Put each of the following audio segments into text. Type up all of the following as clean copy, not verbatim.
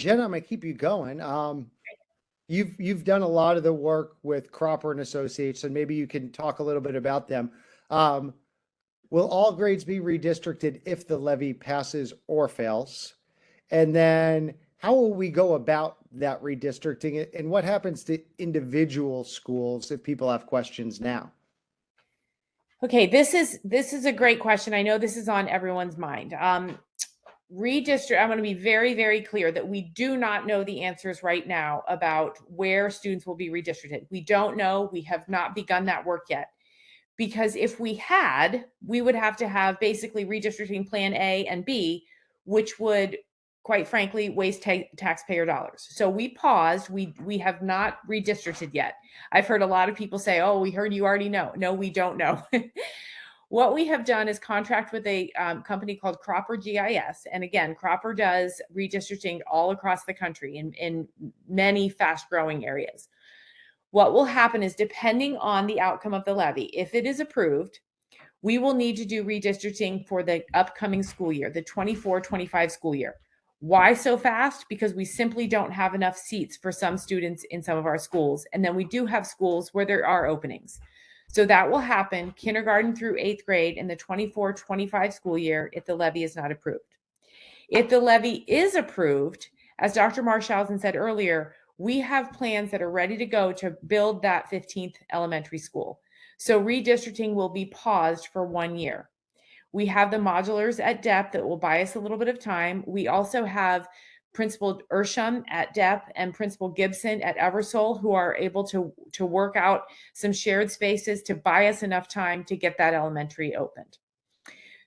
Jen, I'm gonna keep you going. You've done a lot of the work with Cropper and Associates, and maybe you can talk a little bit about them. Um, will all grades be redistricted if the levy passes or fails? And then how will we go about that redistricting? And what happens to individual schools if people have questions now? Okay, this is a great question. I know this is on everyone's mind. Redistrict, I'm going to be very, very clear that we do not know the answers right now about where students will be redistricted. We don't know. We have not begun that work yet. Because if we had, we would have to have basically redistricting plan A and B, which would, quite frankly, waste taxpayer dollars. So we paused. We have not redistricted yet. I've heard a lot of people say, "Oh, we heard you already know." No, we don't know. What we have done is contract with a company called Cropper GIS. And again, Cropper does redistricting all across the country in many fast growing areas. What will happen is, depending on the outcome of the levy, if it is approved, we will need to do redistricting for the upcoming school year, the 24-25 school year. Why so fast? Because we simply don't have enough seats for some students in some of our schools. And then we do have schools where there are openings. So that will happen kindergarten through 8th grade in the 24-25 school year if the levy is not approved. If the levy is approved, as Dr. Marshausen said earlier, we have plans that are ready to go to build that 15th elementary school. So redistricting will be paused for 1 year. We have the modulars at DEP that will buy us a little bit of time. We also have Principal Ursham at DEP and Principal Gibson at Eversole, who are able to work out some shared spaces to buy us enough time to get that elementary opened.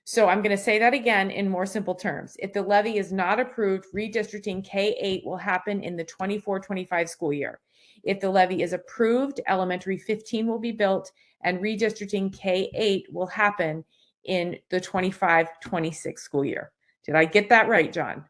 So I'm going to say that again in more simple terms. If the levy is not approved, redistricting K-8 will happen in the 24-25 school year. If the levy is approved, elementary 15 will be built, and redistricting K-8 will happen in the 25-26 school year. Did I get that right, John?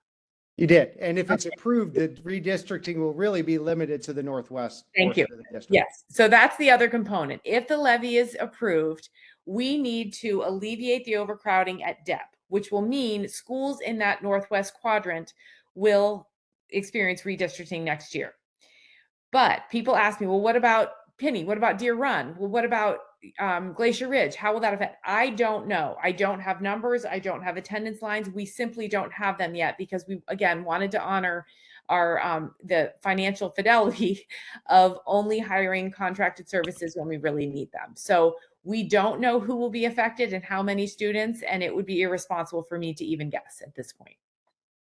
You did. And if it's approved, the redistricting will really be limited to the northwest Thank you. portion of the district. Yes. So that's the other component. If the levy is approved, we need to alleviate the overcrowding at DEP, which will mean schools in that northwest quadrant will experience redistricting next year. But people ask me, well, what about Penny? What about Deer Run? Well, what about Glacier Ridge? How will that affect? I don't know. I don't have numbers. I don't have attendance lines. We simply don't have them yet because we, again, wanted to honor our the financial fidelity of only hiring contracted services when we really need them. So we don't know who will be affected and how many students, and it would be irresponsible for me to even guess at this point.